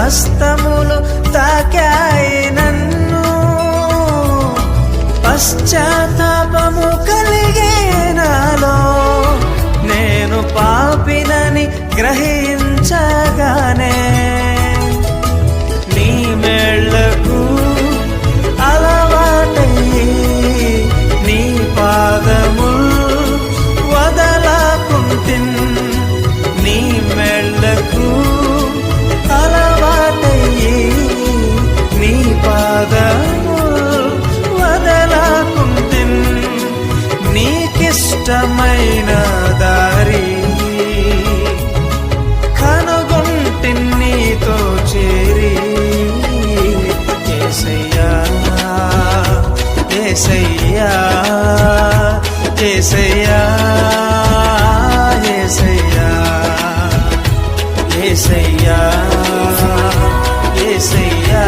హస్తములు తాకాయి నన్ను, పశ్చాత్తాపము కలిగే నాలో, నేను పాపినని గ్రహించగానే నీ మేళ్లకు అలవాటయ్యి నీ పాదములు వదలకుంటిన్, నీ మేళ్లకు అలవాటయ్యి నీ పాదములు వదలకుంటిన్, నీకిష్టమైన దారి కనుగొంటిన్ నీతో చేరి. యేసయ్యా యేసయ్యా యేసయ్యా యేసయ్యా యేసయ్యా యేసయ్యా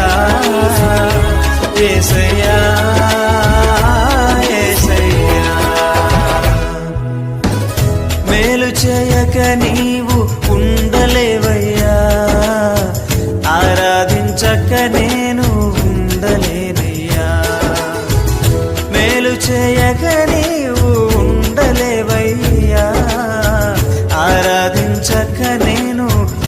యేసయ్యా యేసయ్యా. మేలు చేయక నీవు ఉండలేవయ్యా, ఆరాధించక నేను ఉండలేనయ్యా. మేలు చేయక